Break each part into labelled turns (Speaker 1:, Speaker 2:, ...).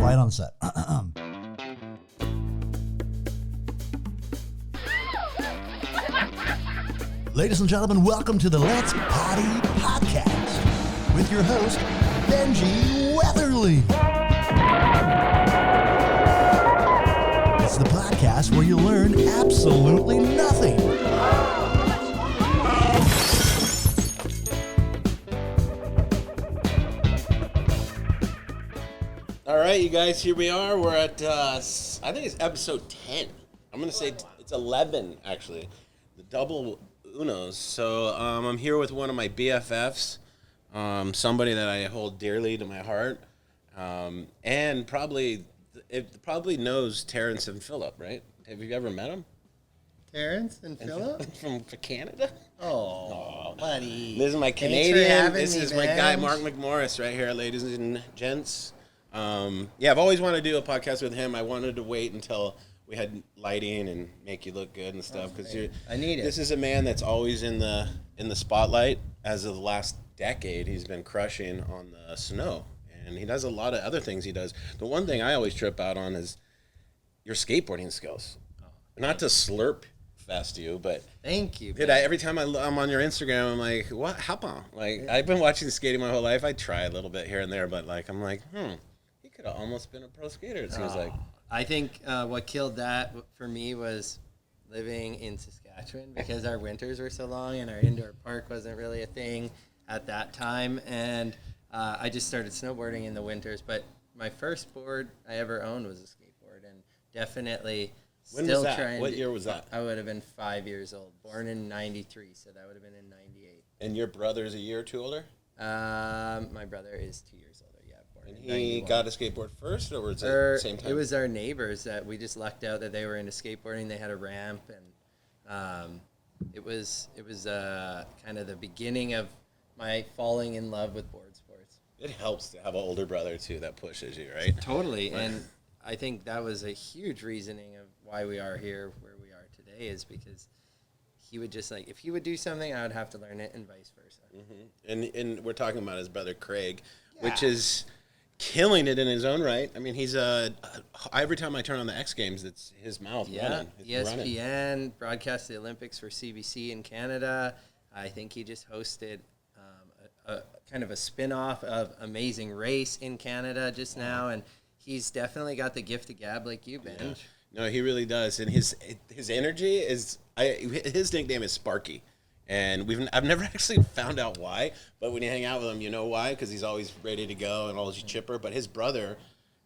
Speaker 1: quiet on set. Ladies and gentlemen, welcome to the Let's Poddy podcast with your host, Benji Weatherly. It's the podcast where you learn absolutely nothing.
Speaker 2: All right, you guys, here we are. We're at, I think it's episode 10. I'm going to say it's 11, actually. The double Unos. So I'm here with one of my BFFs, somebody that I hold dearly to my heart, and probably knows Terrence and Phillip, right? Have you ever met them?
Speaker 3: Terrence and Phillip?
Speaker 2: From Canada?
Speaker 3: Oh, buddy.
Speaker 2: This is my Canadian. This is my guy, Mark McMorris, right here, ladies and gents. I've always wanted to do a podcast with him. I wanted to wait until we had lighting and make you look good and stuff because
Speaker 3: I need it.
Speaker 2: This is a man that's always in the spotlight. As of the last decade, he's been crushing on the snow, and he does a lot of other things. He does. The one thing I always trip out on is your skateboarding skills. Not to slurp fest you, but
Speaker 3: thank you.
Speaker 2: Dude, every time I'm on your Instagram, I'm like, what? Hop-on. Like, I've been watching skating my whole life. I try a little bit here and there, but like, I'm like, he could have almost been a pro skater, it seems like.
Speaker 3: I think what killed that for me was living in Saskatchewan because our winters were so long and our indoor park wasn't really a thing at that time. And I just started snowboarding in the winters. But my first board I ever owned was a skateboard, and definitely
Speaker 2: when
Speaker 3: still
Speaker 2: was that?
Speaker 3: trying.
Speaker 2: What year was that?
Speaker 3: I would have been 5 years old, born in '93, so that would have been in '98.
Speaker 2: And your brother's a year or two older?
Speaker 3: My brother is 2 years older.
Speaker 2: And he got a skateboard first, or was it at the same time?
Speaker 3: It was our neighbors that we just lucked out that they were into skateboarding. They had a ramp, and it was kind of the beginning of my falling in love with board sports.
Speaker 2: It helps to have an older brother, too, that pushes you, right?
Speaker 3: Totally, and I think that was a huge reasoning of why we are here where we are today is because he would just, like, if he would do something, I would have to learn it, and vice versa.
Speaker 2: Mm-hmm. And we're talking about his brother, Craig, which is killing it in his own right. I mean, he's every time I turn on the X Games, it's his mouth running.
Speaker 3: ESPN broadcast the Olympics for CBC in Canada. I think he just hosted a kind of a spin-off of Amazing Race in Canada just now, and he's definitely got the gift of gab like you, Ben.
Speaker 2: Yeah. No, he really does, and his energy is his nickname is Sparky. And I've never actually found out why, but when you hang out with him, you know why, because he's always ready to go and always chipper. But his brother,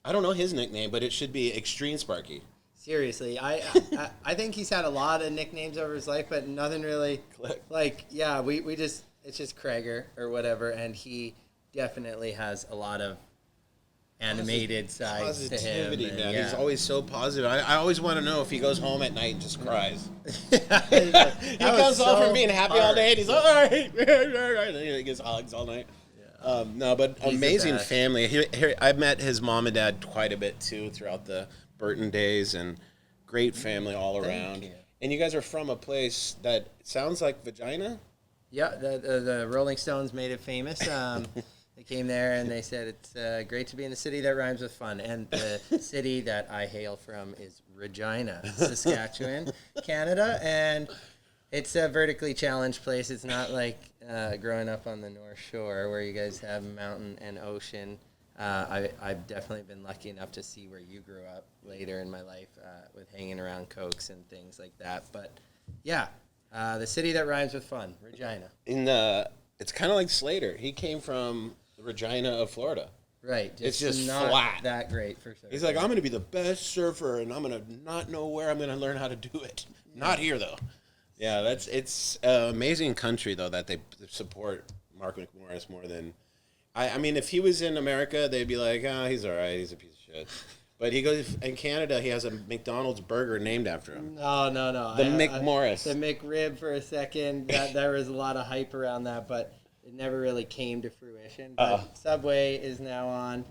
Speaker 2: I don't know his nickname, but it should be Extreme Sparky.
Speaker 3: Seriously, I think he's had a lot of nicknames over his life, but nothing really like we just it's just Craiger or whatever, and he definitely has a lot of animated sides to him.
Speaker 2: Man. Yeah. He's always so positive. I always want to know if he goes home at night and just cries. He comes home from being happy all day and he's like, all right. And he gets hugs all night. Yeah. No, but he's amazing family. I've met his mom and dad quite a bit too throughout the Burton days, and great family all around. And you guys are from a place that sounds like Vagina?
Speaker 3: Yeah, the Rolling Stones made it famous. They came there and they said it's great to be in the city that rhymes with fun. And the city that I hail from is Regina, Saskatchewan, Canada. And it's a vertically challenged place. It's not like growing up on the North Shore where you guys have mountain and ocean. I've definitely been lucky enough to see where you grew up later in my life with hanging around Cokes and things like that. But, yeah, the city that rhymes with fun, Regina.
Speaker 2: It's kind of like Slater. He came from the Regina of Florida.
Speaker 3: Right.
Speaker 2: It's just
Speaker 3: not
Speaker 2: flat.
Speaker 3: That great for sure.
Speaker 2: He's like, I'm going to be the best surfer, and I'm going to not know where I'm going to learn how to do it. Not here, though. Yeah, it's an amazing country, though, that they support Mark McMorris more than... I mean, if he was in America, they'd be like, he's all right, he's a piece of shit. But he goes in Canada, he has a McDonald's burger named after him.
Speaker 3: No.
Speaker 2: The McMorris.
Speaker 3: The McRib for a second. There was a lot of hype around that, but it never really came to fruition. But Subway is now on,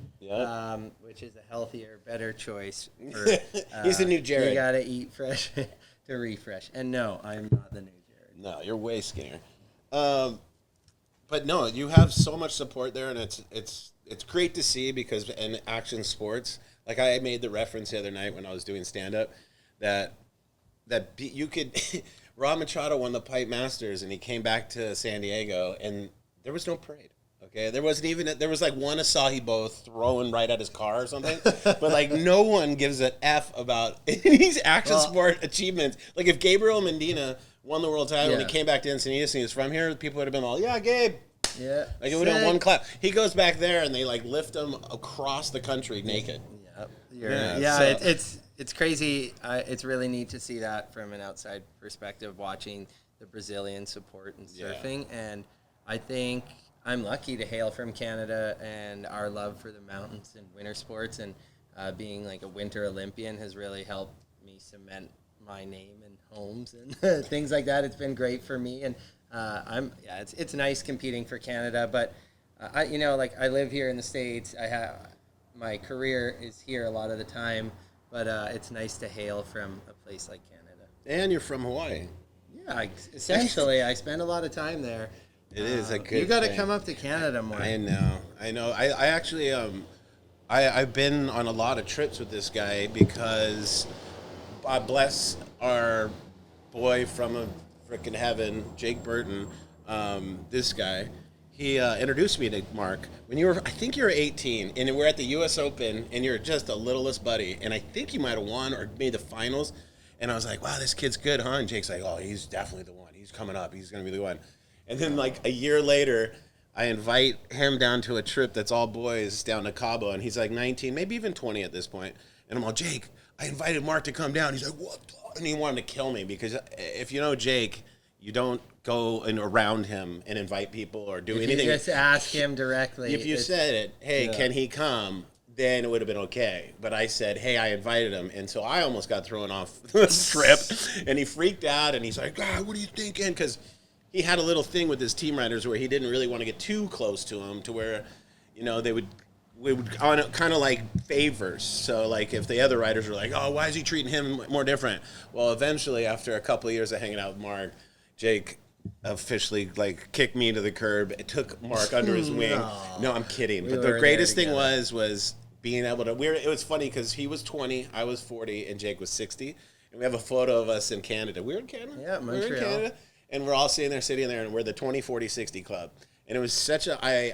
Speaker 3: which is a healthier, better choice. For,
Speaker 2: he's the new Jared.
Speaker 3: You got to eat fresh to refresh. And no, I'm not the new Jared.
Speaker 2: No, you're way skinnier. But no, you have so much support there, and it's great to see because in action sports, Like I made the reference the other night when I was doing stand-up that you could Rob Machado won the Pipe Masters and he came back to San Diego and there was no parade. Okay, there wasn't even there was like one Asahi Bow thrown right at his car or something, but like no one gives an F about these action sport achievements. Like if Gabriel Medina won the world title and he came back to Encinitas and he was from here, people would have been all, yeah, Gabe.
Speaker 3: Yeah,
Speaker 2: like it would have been one clap. He goes back there and they like lift him across the country naked.
Speaker 3: It's crazy. It's really neat to see that from an outside perspective, watching the Brazilian support in surfing, and I think I'm lucky to hail from Canada, and our love for the mountains and winter sports, and being like a winter Olympian has really helped me cement my name and homes and things like that. It's been great for me, and it's nice competing for Canada, but I live here in the States. My career is here a lot of the time, but it's nice to hail from a place like Canada.
Speaker 2: And you're from Hawaii.
Speaker 3: Yeah, essentially, I spend a lot of time there.
Speaker 2: It is a good.
Speaker 3: You got to come up to Canada more.
Speaker 2: I know. I actually I've been on a lot of trips with this guy because, bless our boy from a frickin' heaven, Jake Burton. This guy, he introduced me to Mark when I think you were 18, and we're at the U.S. Open, and you're just a littlest buddy, and I think you might have won or made the finals, and I was like, wow, this kid's good, huh? And Jake's like, oh, he's definitely the one. He's coming up. He's gonna be the one. And then, like, a year later, I invite him down to a trip that's all boys down to Cabo, and he's like 19, maybe even 20 at this point. And I'm all, Jake, I invited Mark to come down. He's like, what? And he wanted to kill me because if you know Jake, you don't go around him and invite people or do anything.
Speaker 3: You just ask him directly.
Speaker 2: If you said it, hey, can he come? Then it would have been okay. But I said, hey, I invited him. And so I almost got thrown off the trip. And he freaked out, and he's like, God, what are you thinking? Because he had a little thing with his team riders where he didn't really want to get too close to him to where, we would kind of like favors. So like if the other riders were like, oh, why is he treating him more different? Well, eventually after a couple of years of hanging out with Mark, Jake officially like kicked me to the curb. It took Mark under his wing. No, I'm kidding. But the greatest thing was being able to. It was funny because he was 20, I was 40, and Jake was 60. And we have a photo of us in Canada. We were in Canada.
Speaker 3: Yeah, Montreal.
Speaker 2: We were in Canada. And we're all sitting there, and we're the 20, 40, 60 club. And it was such an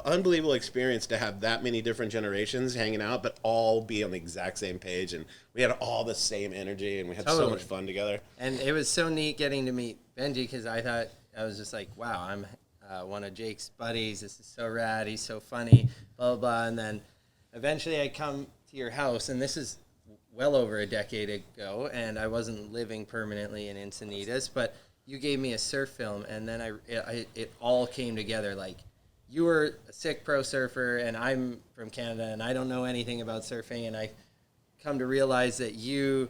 Speaker 2: unbelievable experience to have that many different generations hanging out, but all be on the exact same page. And we had all the same energy, and we had so much fun together.
Speaker 3: And it was so neat getting to meet Benji because I was just like, wow, I'm one of Jake's buddies. This is so rad. He's so funny, blah, blah, blah. And then eventually I come to your house, and this is well over a decade ago, and I wasn't living permanently in Encinitas, but you gave me a surf film, and then it all came together. Like, you were a sick pro surfer, and I'm from Canada, and I don't know anything about surfing, and I come to realize that you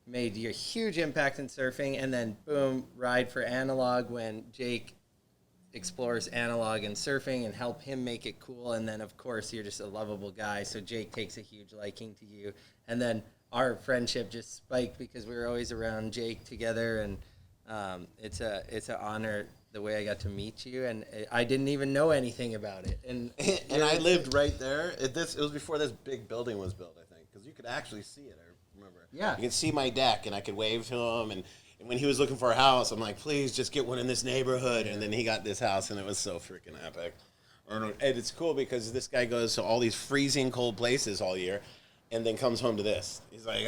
Speaker 3: made your huge impact in surfing, and then, boom, ride for analog when Jake explores analog and surfing and help him make it cool, and then, of course, you're just a lovable guy, so Jake takes a huge liking to you, and then our friendship just spiked because we were always around Jake together, and it's an honor the way I got to meet you, and I didn't even know anything about it. And
Speaker 2: I lived right there. It was before this big building was built, I think, because you could actually see it. I remember.
Speaker 3: Yeah.
Speaker 2: You could see my deck, and I could wave to him. And when he was looking for a house, I'm like, please just get one in this neighborhood. And then he got this house, and it was so freaking epic. And it's cool because this guy goes to all these freezing cold places all year, and then comes home to this. He's like,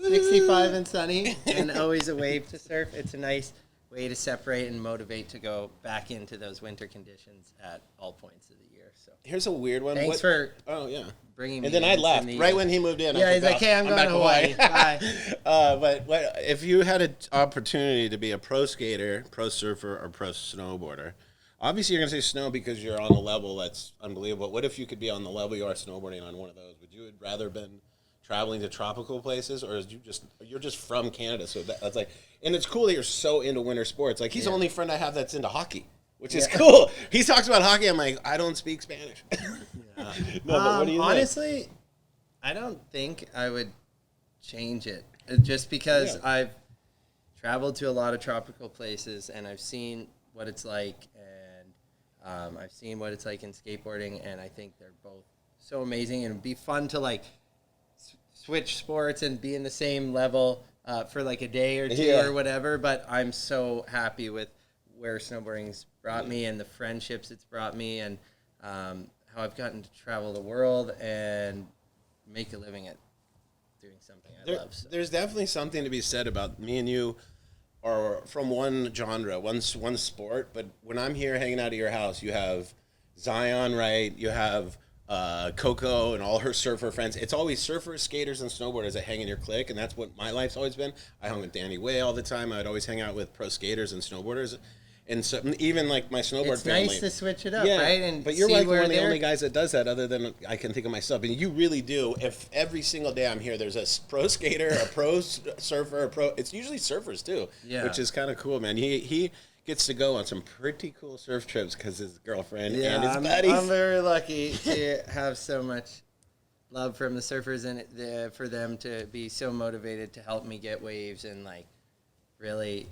Speaker 3: 65 and sunny, and always a wave to surf. It's a nice way to separate and motivate to go back into those winter conditions at all points of the year. So
Speaker 2: here's a weird one.
Speaker 3: Thanks for
Speaker 2: bringing
Speaker 3: me.
Speaker 2: And then I left right when he moved in.
Speaker 3: Yeah, he's like, "Hey, I'm going to Hawaii." Bye.
Speaker 2: But if you had an opportunity to be a pro skater, pro surfer, or pro snowboarder, obviously you're going to say snow because you're on a level that's unbelievable. What if you could be on the level you are snowboarding on one of those? Would you have rather been traveling to tropical places, or you're just from Canada? So that's like, and it's cool that you're so into winter sports. Like, he's the only friend I have that's into hockey, which is cool. He talks about hockey. I'm like, I don't speak Spanish.
Speaker 3: No,
Speaker 2: but what do you
Speaker 3: honestly,
Speaker 2: think?
Speaker 3: I don't think I would change it, just because I've traveled to a lot of tropical places, and I've seen what it's like, and I've seen what it's like in skateboarding, and I think they're both so amazing, and it'd be fun to like switch sports and be in the same level for like a day or two or whatever. But I'm so happy with where snowboarding's brought me and the friendships it's brought me, and how I've gotten to travel the world and make a living at doing something I love. So.
Speaker 2: There's definitely something to be said about me and you are from one genre, one sport, but when I'm here hanging out at your house, you have Zion, right? You have Coco and all her surfer friends. It's always surfers, skaters, and snowboarders that hang in your clique, and that's what my life's always been. I hung with Danny Way all the time. I'd always hang out with pro skaters and snowboarders. And so even like my snowboard family.
Speaker 3: It's nice to switch it up, right?
Speaker 2: But you're like one of the only guys that does that other than I can think of myself. And you really do. If every single day I'm here, there's a pro skater, a pro surfer, it's usually surfers too, which is kind of cool, man. He gets to go on some pretty cool surf trips because his girlfriend and his buddies.
Speaker 3: I'm very lucky to have so much love from the surfers and for them to be so motivated to help me get waves and like really.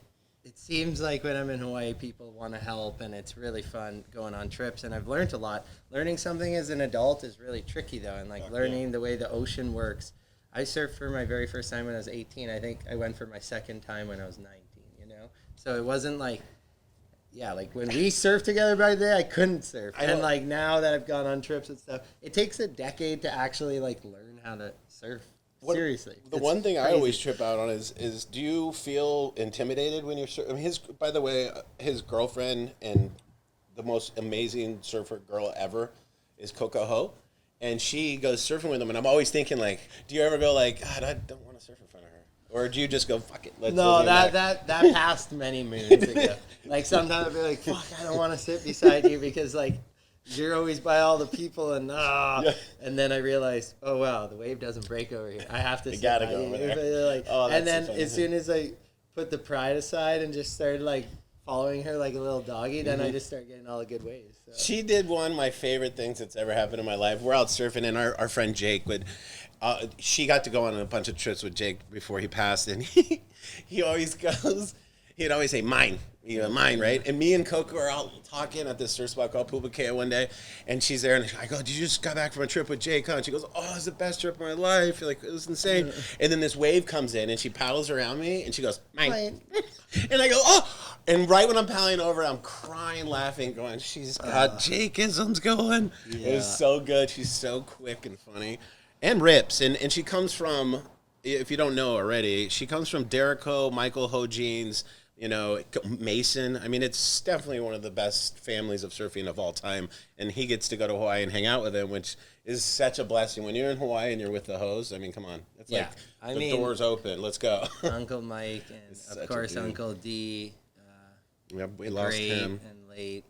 Speaker 3: It seems like when I'm in Hawaii, people want to help, and it's really fun going on trips. And I've learned a lot. Learning something as an adult is really tricky, though, and like learning the way the ocean works. I surfed for my very first time when I was 18. I think I went for my second time when I was 19, you know? So it wasn't like, like when we surfed together back then, I couldn't surf. And like now that I've gone on trips and stuff, it takes a decade to actually like learn how to surf. Seriously.
Speaker 2: The one thing I always trip out on is do you feel intimidated when you're surfing? I mean, by the way, his girlfriend and the most amazing surfer girl ever is Coco Ho, and she goes surfing with him, and I'm always thinking, like, do you ever go like, God, I don't want to surf in front of her? Or do you just go, fuck it, let's
Speaker 3: No, that passed many moons ago. Like, sometimes I'll be like, fuck, I don't want to sit beside you because, like, you're always by all the people, and and then I realized, oh wow, the wave doesn't break over here. I have to.
Speaker 2: Gotta go over there.
Speaker 3: Like, and then as soon as I put the pride aside and just started like following her like a little doggy, then I just started getting all the good waves. So.
Speaker 2: She did one of my favorite things that's ever happened in my life. We're out surfing, and our friend Jake would. She got to go on a bunch of trips with Jake before he passed, and he always goes. He'd always say, mine, mine, right? And me and Coco are out talking at this surf spot called Pubakea one day, and she's there, and I go, did you just got back from a trip with Jake, huh? And she goes, oh, it was the best trip of my life. Like, it was insane. And then this wave comes in, and she paddles around me, and she goes, mine. And I go, oh! And right when I'm paddling over, I'm crying, laughing, going, she's got Jake-isms going. Yeah. It was so good. She's so quick and funny. And rips. And she comes from, if you don't know already, she comes from Derek Ho, Michael Ho Jeans, Mason. I mean, it's definitely one of the best families of surfing of all time. And he gets to go to Hawaii and hang out with him, which is such a blessing. When you're in Hawaii and you're with the Hos, I mean, come on. It's like the door's open. Let's go.
Speaker 3: Uncle Mike and, of course, Uncle D.
Speaker 2: We lost him.
Speaker 3: And late.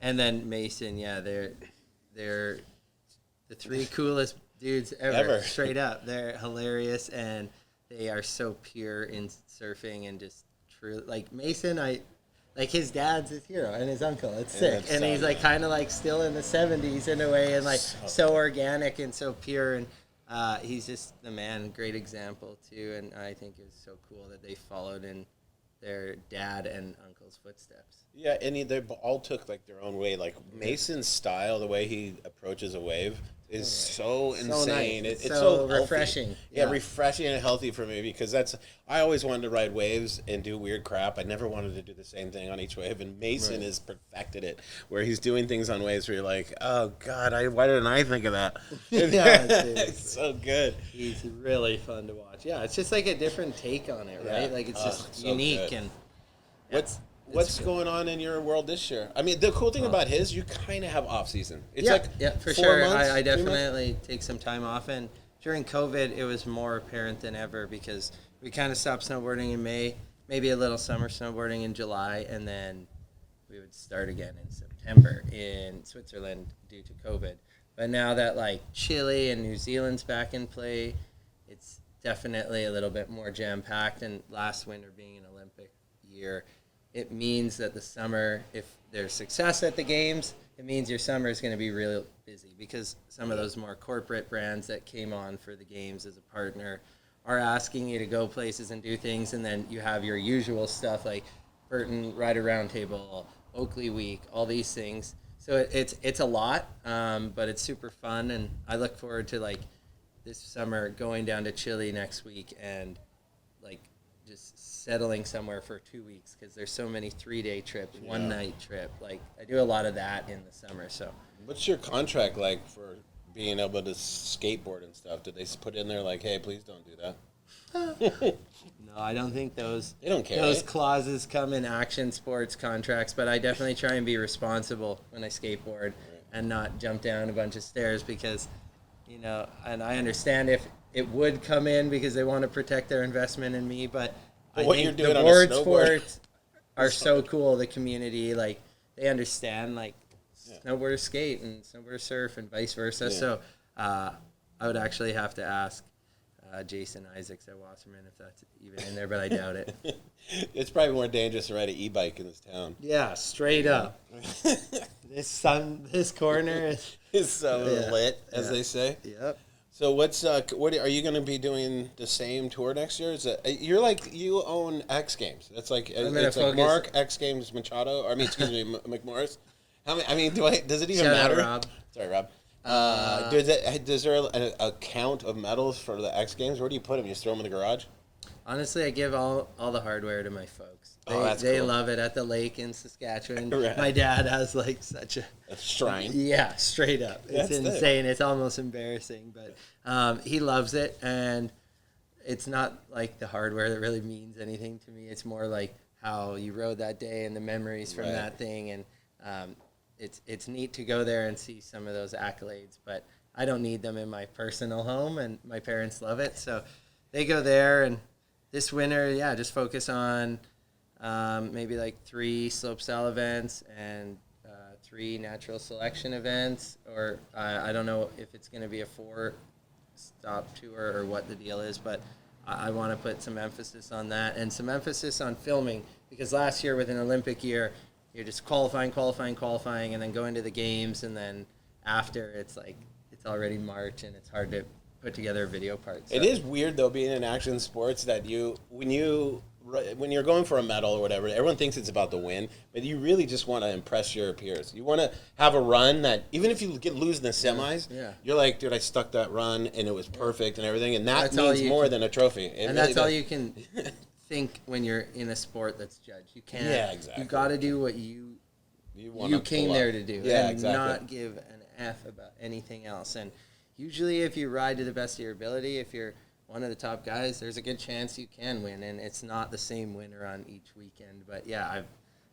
Speaker 3: And then Mason, they're the three coolest dudes ever. Straight up. They're hilarious, and they are so pure in surfing and just true. Like Mason, like his dad's his hero and his uncle. It's sick. And he's like kind of like still in the 70s in a way, and like so organic and so pure. And he's just the man, great example too. And I think it was so cool that they followed in their dad and uncle's footsteps.
Speaker 2: Yeah, and they all took like their own way. Like Mason's style, the way he approaches a wave is so insane.
Speaker 3: Nice.
Speaker 2: It's so
Speaker 3: refreshing.
Speaker 2: Yeah, refreshing and healthy for me because I always wanted to ride waves and do weird crap. I never wanted to do the same thing on each wave, and Mason has perfected it, where he's doing things on waves where you're like, oh God, why didn't I think of that? It's so good.
Speaker 3: He's really fun to watch. Yeah, it's just like a different take on it, right? Like it's just so unique good. And
Speaker 2: What's going on in your world this year? I mean, the cool thing about his, you kind of have off season. It's
Speaker 3: for
Speaker 2: 4
Speaker 3: sure.
Speaker 2: months,
Speaker 3: I definitely take some time off, and during COVID, it was more apparent than ever because we kind of stopped snowboarding in May, maybe a little summer snowboarding in July, and then we would start again in September in Switzerland due to COVID. But now that like Chile and New Zealand's back in play, it's definitely a little bit more jam-packed, and last winter being an Olympic year, it means that the summer, if there's success at the games, it means your summer is going to be really busy because some of those more corporate brands that came on for the games as a partner are asking you to go places and do things, and then you have your usual stuff like Burton Rider Roundtable, Oakley Week, all these things. So it's a lot, but it's super fun, and I look forward to like this summer going down to Chile next week and like just settling somewhere for 2 weeks because there's so many 3-day trips, one night trip. Like I do a lot of that in the summer. So
Speaker 2: what's your contract like for being able to skateboard and stuff? Did they put in there like, hey, please don't do that?
Speaker 3: No, I don't think those
Speaker 2: they don't care.
Speaker 3: Those
Speaker 2: right?
Speaker 3: clauses come in action sports contracts, but I definitely try and be responsible when I skateboard and not jump down a bunch of stairs because, you know, and I understand if it would come in because they want to protect their investment in me, but I think the board sports are so cool. The community, like, they understand, like, snowboarders skate and snowboarders surf and vice versa. Yeah. So I would actually have to ask Jason Isaacs at Wasserman if that's even in there, but I doubt it.
Speaker 2: It's probably more dangerous to ride an e-bike in this town.
Speaker 3: Yeah, straight up. This corner
Speaker 2: is so lit, as they say.
Speaker 3: Yep.
Speaker 2: So what are you going to be doing the same tour next year? Is it, you own X Games. That's like it's like Mark X Games Machado. Or, excuse me, McMorris. How many? Does it even matter?
Speaker 3: Rob.
Speaker 2: Sorry, Rob. Is there a count of medals for the X Games? Where do you put them? You just throw them in the garage?
Speaker 3: Honestly, I give all the hardware to my folks. They
Speaker 2: cool.
Speaker 3: love it at the lake in Saskatchewan.
Speaker 2: Right.
Speaker 3: My dad has like such a
Speaker 2: shrine.
Speaker 3: Yeah, straight up. It's insane. It's almost embarrassing, but he loves it, and it's not like the hardware that really means anything to me. It's more like how you rode that day and the memories from that thing, and it's neat to go there and see some of those accolades, but I don't need them in my personal home, and my parents love it, so they go there. And this winter, just focus on maybe like 3 slopestyle events and 3 natural selection events, or I don't know if it's going to be a 4-stop tour or what the deal is, but I want to put some emphasis on that and some emphasis on filming, because last year with an Olympic year, you're just qualifying, and then going to the games, and then after it's like it's already March and it's hard to put together a video part. So.
Speaker 2: It is weird though, being in action sports, that when you're going for a medal or whatever, everyone thinks it's about the win, but you really just want to impress your peers. You want to have a run that even if you lose in the semis, you're like, dude, I stuck that run and it was perfect and everything, and that means more than a trophy.
Speaker 3: And really that's all you can think when you're in a sport that's judged. You can't.
Speaker 2: Yeah, exactly.
Speaker 3: You got to do what you came there to do, and not give an F about anything else. And usually, if you ride to the best of your ability, if you're one of the top guys, there's a good chance you can win. And it's not the same winner on each weekend. But yeah,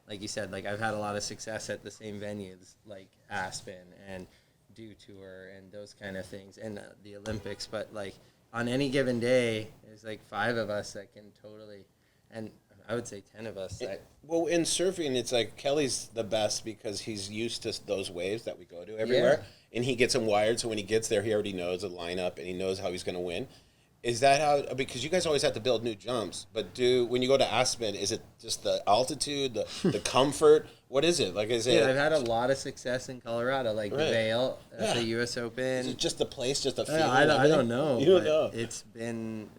Speaker 3: like you said, I've had a lot of success at the same venues, like Aspen and Dew Tour and those kind of things, and the Olympics. But like on any given day, there's like 5 of us that can totally, and I would say 10 of us.
Speaker 2: Well, in surfing, it's like Kelly's the best because he's used to those waves that we go to everywhere, and he gets them wired. So when he gets there, he already knows the lineup and he knows how he's going to win. Is that how? Because you guys always have to build new jumps, but when you go to Aspen, is it just the altitude, the comfort? What is it? Like, I've
Speaker 3: had a lot of success in Colorado, like the Vail at the U.S. Open.
Speaker 2: Is it just the place, just the feeling?
Speaker 3: I don't know.
Speaker 2: You don't know.
Speaker 3: It's been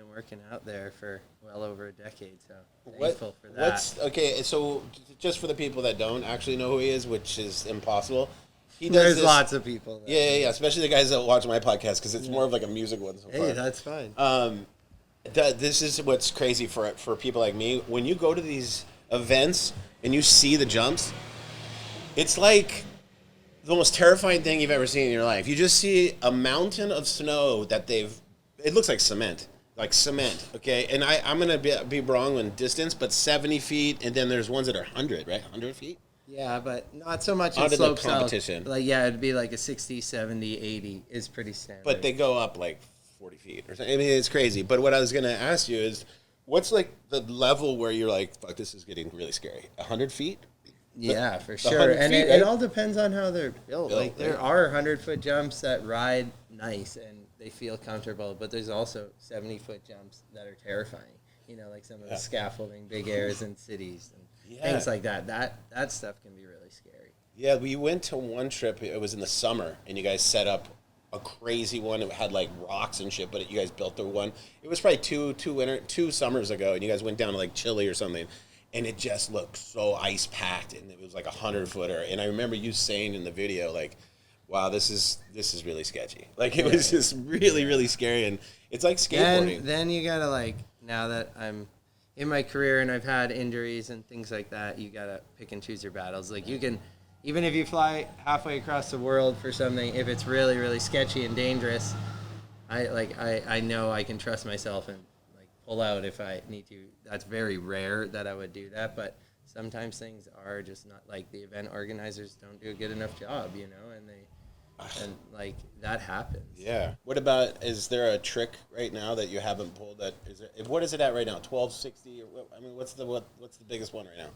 Speaker 3: working out there for well over a decade, so thankful for that.
Speaker 2: Okay, so just for the people that don't actually know who he is, which is impossible.
Speaker 3: There's lots of people.
Speaker 2: Yeah, especially the guys that watch my podcast, because it's more of like a music one so far.
Speaker 3: Hey, that's fine.
Speaker 2: This is what's crazy for people like me. When you go to these events and you see the jumps, it's like the most terrifying thing you've ever seen in your life. You just see a mountain of snow that it looks like cement. Okay? And I'm going to be wrong on distance, but 70 feet, and then there's ones that are 100, right? 100 feet?
Speaker 3: Yeah, but not so much in slopestyle competition. It'd be like a 60, 70, 80 is pretty standard.
Speaker 2: But they go up like 40 feet or something. I mean, it's crazy. But what I was going to ask you is, what's like the level where you're like, fuck, this is getting really scary? 100 feet?
Speaker 3: Yeah, for sure. And it all depends on how they're built. There are 100-foot jumps that ride nice and they feel comfortable, but there's also 70-foot jumps that are terrifying. Like some of the scaffolding, big airs in cities and things like that. That stuff can be really scary. Yeah, we went to one trip. It was in the summer, and you guys set up a crazy one. It had like rocks and shit, but you guys built the one. It was probably two summers ago, and you guys went down to like Chile or something.
Speaker 2: and it just looked so ice packed, and it was like 100-footer. And I remember you saying in the video, like, wow, this is really sketchy. Like, it was just really, really scary. And it's like skateboarding.
Speaker 3: Then you gotta, like, now that I'm in my career and I've had injuries and things like that, you gotta pick and choose your battles. Like, you can, even if you fly halfway across the world for something, if it's really, really sketchy and dangerous, I know I can trust myself and like pull out if I need to. That's very rare that I would do that, but sometimes things are just not, like, the event organizers don't do a good enough job, you know, and like that happens.
Speaker 2: Yeah. What about, is there a trick right now that you haven't pulled that is there, what is it at right now? 1260 or what, I mean, what's the biggest one right now?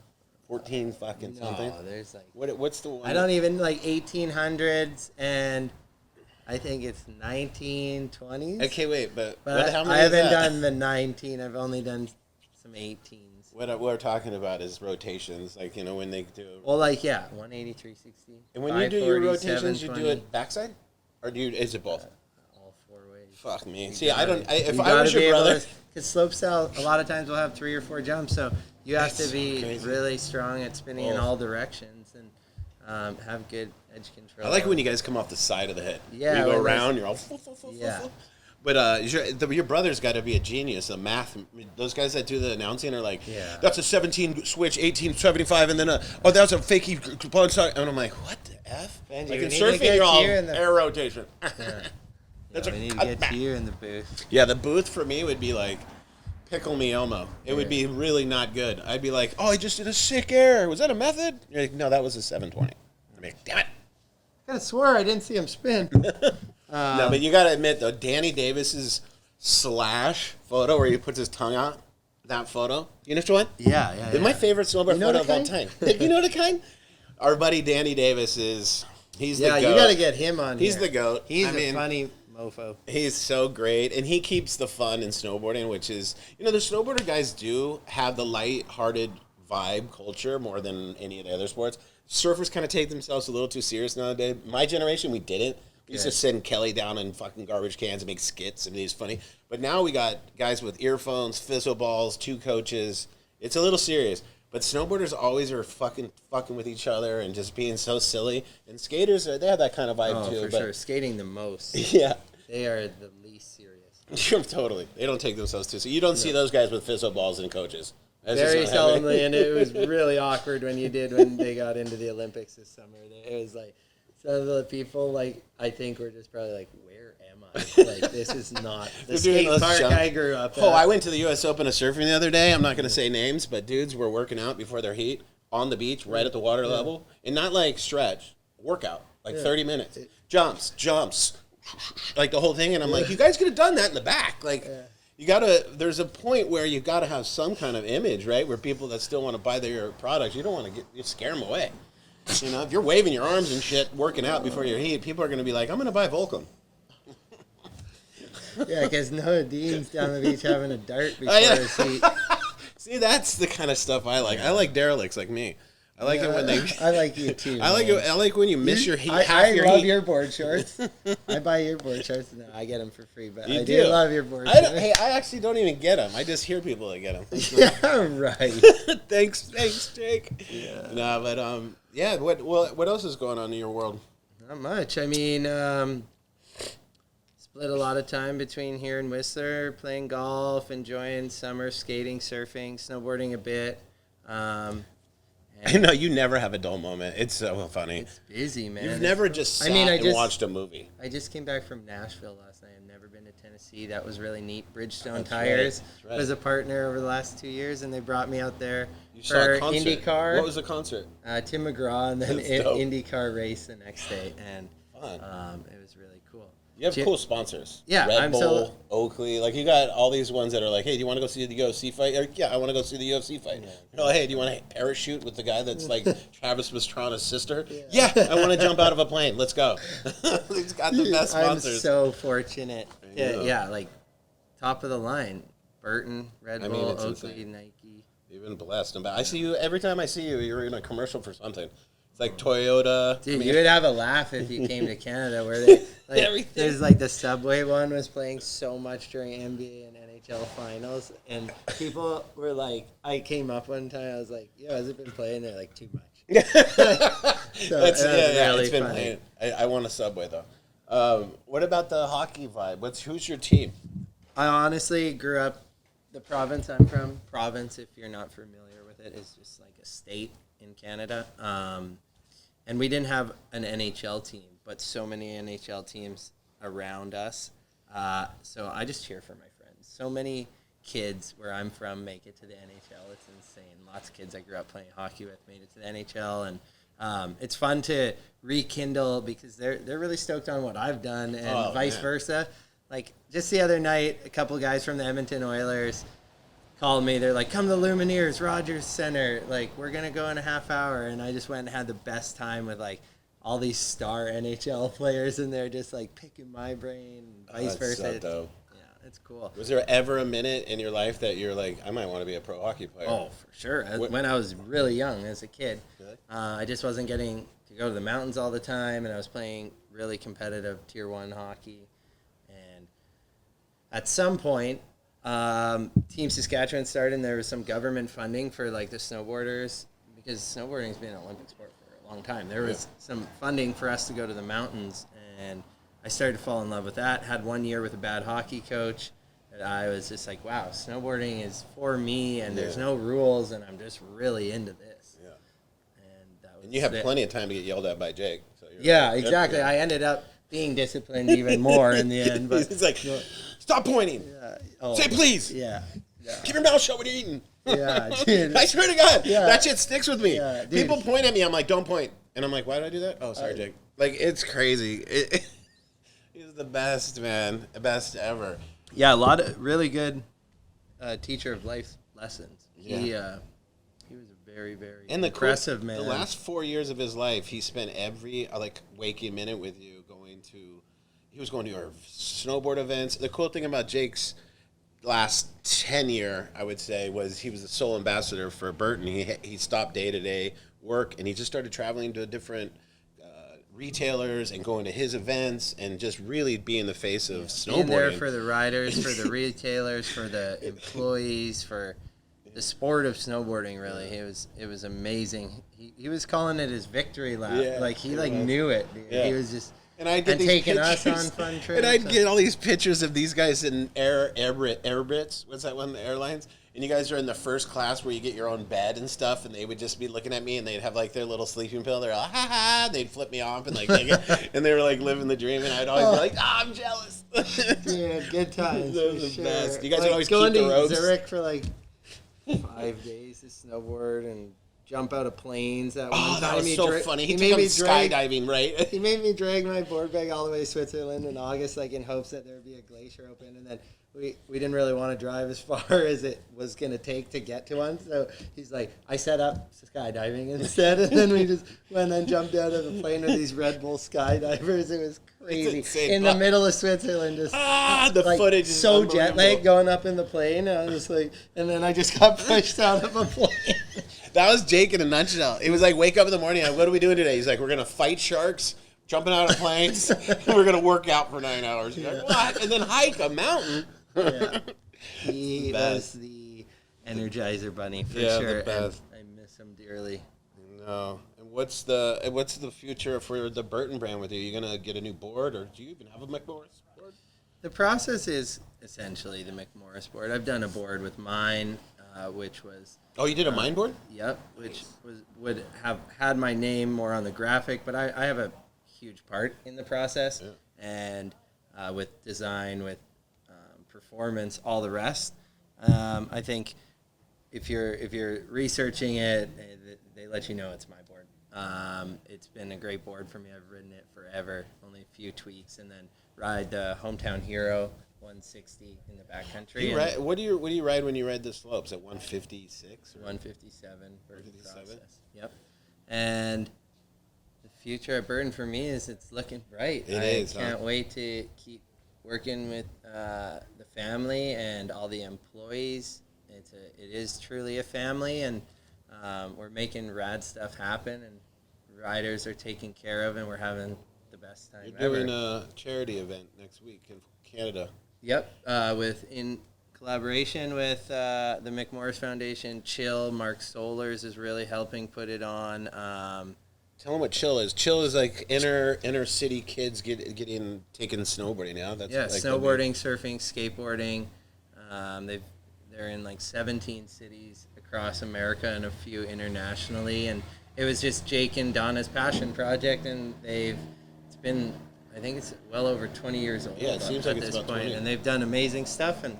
Speaker 2: 14 fucking something?
Speaker 3: No, there's like,
Speaker 2: what's the one?
Speaker 3: I don't even, like, 1800s, and I think it's 1920s.
Speaker 2: Okay, wait, but how many
Speaker 3: I haven't
Speaker 2: is that?
Speaker 3: done the 19. I've only done some 18s.
Speaker 2: What we're talking about is rotations, like, you know, when they do.
Speaker 3: Well, like, yeah, 180, 360.
Speaker 2: And when you do your rotations, you do it backside, or is it both?
Speaker 3: All 4 ways.
Speaker 2: Fuck me. See, if I was your brother,
Speaker 3: because slopestyle a lot of times will have 3 or 4 jumps, so you have to be really strong at spinning in all directions and have good edge control.
Speaker 2: I like when you guys come off the side of the head.
Speaker 3: Yeah,
Speaker 2: when you go around, you're all.
Speaker 3: Yeah.
Speaker 2: But your brother's got to be a genius. A math. Those guys that do the announcing are like, that's a 17 switch, 1875, and then that's a fakey component. And I'm like, what the f?
Speaker 3: Benji,
Speaker 2: like
Speaker 3: we
Speaker 2: in
Speaker 3: need to
Speaker 2: surfing,
Speaker 3: get
Speaker 2: you're all
Speaker 3: you in the-
Speaker 2: air rotation.
Speaker 3: Yeah.
Speaker 2: That's
Speaker 3: we need to get you in the booth.
Speaker 2: Yeah, the booth for me would be like Pickle Me Elmo. It would be really not good. I'd be like, I just did a sick air. Was that a method? You're like, no, that was a 720. I'm like, damn it.
Speaker 3: I swear I didn't see him spin.
Speaker 2: No, but you got to admit, though, Danny Davis's slash photo where he puts his tongue out, that photo. You know which one?
Speaker 3: Yeah.
Speaker 2: It's my favorite snowboard photo of all time. You know the kind? Our buddy Danny Davis he's the goat.
Speaker 3: You got to get him on
Speaker 2: He's
Speaker 3: here.
Speaker 2: the goat.
Speaker 3: He's a funny mofo.
Speaker 2: He's so great, and he keeps the fun in snowboarding, which is, you know, the snowboarder guys do have the light-hearted vibe culture more than any of the other sports. Surfers kind of take themselves a little too serious nowadays. My generation, we didn't. We used to send Kelly down in fucking garbage cans and make skits, and he's funny. But now we got guys with earphones, fizzle balls, 2 coaches. It's a little serious. But snowboarders always are fucking with each other and just being so silly. And skaters, they have that kind of vibe too.
Speaker 3: For sure. Skating the most.
Speaker 2: Yeah.
Speaker 3: They are the least serious.
Speaker 2: Totally. They don't take themselves too seriously. You don't see those guys with fizzle balls and coaches.
Speaker 3: Very seldomly, and it was really awkward when they got into the Olympics this summer. It was like, some of the people, like, I think were just probably like, where am I? Like, this is not the skate park I grew up at.
Speaker 2: I went to the U.S. Open of surfing the other day. I'm not going to say names, but dudes were working out before their heat on the beach, right at the water level. And not like stretch, workout, like 30 minutes. Jumps, like the whole thing. And I'm like, you guys could have done that in the back. Like, you got to, there's a point where you got to have some kind of image, right? Where people that still want to buy your products, you don't want to you scare them away. You know, if you're waving your arms and shit, working out before your heat, people are going to be like, I'm going to buy Volcom.
Speaker 3: Yeah, because Noah Dean's down the beach having a dart before his heat.
Speaker 2: See, that's the kind of stuff I like. I like derelicts like me. I like it when they...
Speaker 3: I like you too.
Speaker 2: I like when you miss your heat.
Speaker 3: I love your board shorts. I buy your board shorts. No, I get them for free, but I do love your board shorts.
Speaker 2: Hey, I actually don't even get them. I just hear people that get them.
Speaker 3: Yeah, right.
Speaker 2: Thanks, Jake. Yeah. No, but yeah. What else is going on in your world?
Speaker 3: Not much. I mean, split a lot of time between here and Whistler, playing golf, enjoying summer, skating, surfing, snowboarding a bit.
Speaker 2: I know you never have a dull moment. It's so funny.
Speaker 3: It's busy, man.
Speaker 2: You've never just sat and watched a movie.
Speaker 3: I just came back from Nashville last night. I've never been to Tennessee. That was really neat. Bridgestone Tires was a partner over the last 2 years, and they brought me out there for IndyCar.
Speaker 2: What was the concert?
Speaker 3: Tim McGraw, and then IndyCar race the next day, and it was really cool.
Speaker 2: You have cool sponsors.
Speaker 3: Yeah,
Speaker 2: Red Bull, Oakley. Like, you got all these ones that are like, hey, do you want to go see the UFC fight? Or, yeah, I want to go see the UFC fight. Yeah. Hey, do you want to parachute with the guy that's like Travis Pastrana's sister? Yeah, I want to jump out of a plane. Let's go. He's got the best sponsors.
Speaker 3: I'm so fortunate. Yeah, like top of the line. Burton, Red Bull, Oakley, insane. Nike.
Speaker 2: You've been blessed. I see you every time I see you. You're in a commercial for something. It's like Toyota.
Speaker 3: Dude, you would have a laugh if you came to Canada where they there's like the Subway one was playing so much during NBA and NHL finals, and people were like, I came up one time, I was like, yo, has it been playing? They're like, too much.
Speaker 2: It's been playing. I want a Subway though. What about the hockey vibe? Who's your team?
Speaker 3: I honestly grew up, the province I'm from, if you're not familiar with it, is just like a state in Canada. And we didn't have an NHL team, but so many NHL teams around us. So I just cheer for my friends. So many kids where I'm from make it to the NHL. It's insane. Lots of kids I grew up playing hockey with made it to the NHL. And it's fun to rekindle because they're really stoked on what I've done and vice versa. Like, just the other night, a couple of guys from the Edmonton Oilers called me. They're like, come to Lumineers, Rogers Center. Like, we're going to go in a half hour. And I just went and had the best time with, like, all these star NHL players in there just, like, picking my brain and vice versa.
Speaker 2: So dope.
Speaker 3: Yeah, it's cool.
Speaker 2: Was there ever a minute in your life that you're like, I might want to be a pro hockey player?
Speaker 3: Oh, for sure. When I was really young as a kid. Really? I just wasn't getting to go to the mountains all the time, and I was playing really competitive Tier 1 hockey. At some point, Team Saskatchewan started, and there was some government funding for like the snowboarders because snowboarding's been an Olympic sport for a long time. There was some funding for us to go to the mountains, and I started to fall in love with that. Had 1 year with a bad hockey coach that I was just like, wow, snowboarding is for me, and there's no rules, and I'm just really into this. Yeah.
Speaker 2: And you have plenty of time to get yelled at by Jake. So
Speaker 3: exactly. I ended up being disciplined even more in the end. But
Speaker 2: he's like, stop pointing. Say please.
Speaker 3: Yeah.
Speaker 2: Keep your mouth shut when you're eating.
Speaker 3: Yeah, dude.
Speaker 2: I swear to God, that shit sticks with me.
Speaker 3: Yeah,
Speaker 2: people point at me, I'm like, don't point. And I'm like, why did I do that? Oh, sorry, Jake. Like, it's crazy. He's the best, man. The best ever.
Speaker 3: Yeah, a lot of really good teacher of life lessons. Yeah. He was a very, very impressive man.
Speaker 2: The last 4 years of his life, he spent every, waking minute with you he was going to your snowboard events. The cool thing about Jake's last tenure, I would say, was he was the sole ambassador for Burton. He stopped day-to-day work, and he just started traveling to different retailers and going to his events and just really being the face of snowboarding. Being there
Speaker 3: for the riders, for the retailers, for the employees, for the sport of snowboarding, really. It was amazing. He was calling it his victory lap. Yeah, he knew it, dude. Yeah. He was just...
Speaker 2: And I get
Speaker 3: taking us on fun trips.
Speaker 2: And I'd get all these pictures of these guys in Airbrits. What's that one? The airlines. And you guys are in the first class where you get your own bed and stuff. And they would just be looking at me, and they'd have like their little sleeping pill. They're like, ha ha. And they'd flip me off and take it. And they were like living the dream. And I'd always be like, I'm jealous.
Speaker 3: Yeah, good times.
Speaker 2: That was the best. You guys would always keep the
Speaker 3: going
Speaker 2: ropes.
Speaker 3: to Zurich for 5 days to snowboard and jump out of planes. That
Speaker 2: was so funny. He took me skydiving, right?
Speaker 3: He made me drag my board bag all the way to Switzerland in August, in hopes that there would be a glacier open. And then we didn't really want to drive as far as it was going to take to get to one. So he's like, I set up skydiving instead. And then we just went and jumped out of the plane with these Red Bull skydivers. It was crazy. In the middle of Switzerland. Just
Speaker 2: the footage is
Speaker 3: so jet lag going up in the plane. I was and then I just got pushed out of a plane.
Speaker 2: That was Jake in a nutshell. It was like, wake up in the morning, what are we doing today? He's like, we're going to fight sharks, jumping out of planes, and we're going to work out for 9 hours. Like, what? And then hike a mountain.
Speaker 3: Yeah. He was the Energizer Bunny for sure. The best. And I miss him dearly.
Speaker 2: No. And what's the future for the Burton brand with you? Are you going to get a new board, or do you even have a McMorris board?
Speaker 3: The process is essentially the McMorris board. I've done a board with mine, which was...
Speaker 2: Oh, you did a mine board?
Speaker 3: Yep, which would have had my name more on the graphic, but I have a huge part in the process, and with design, with performance, all the rest. I think if you're researching it, they let you know it's my board. It's been a great board for me. I've ridden it forever, only a few tweaks, and then ride the Hometown Hero 160 in the backcountry.
Speaker 2: What do you ride when you ride the slopes? At 156?
Speaker 3: 157 for the process. Yep. And the future at Burton for me is it's looking bright. I can't wait to keep working with the family and all the employees. It is truly a family, and we're making rad stuff happen and riders are taken care of, and we're having the best time
Speaker 2: You're
Speaker 3: ever.
Speaker 2: doing a charity event next week in Canada.
Speaker 3: Yep, in collaboration with the McMorris Foundation. Chill, Mark Solers is really helping put it on.
Speaker 2: Tell them what Chill is. Chill is like inner city kids taking snowboarding. Yeah, that's like
Speaker 3: snowboarding, surfing, skateboarding. They're in like 17 cities across America and a few internationally. And it was just Jake and Donna's passion project, and it's been, I think it's well over 20 years old.
Speaker 2: Yeah, it seems like it's about 20.
Speaker 3: And they've done amazing stuff, and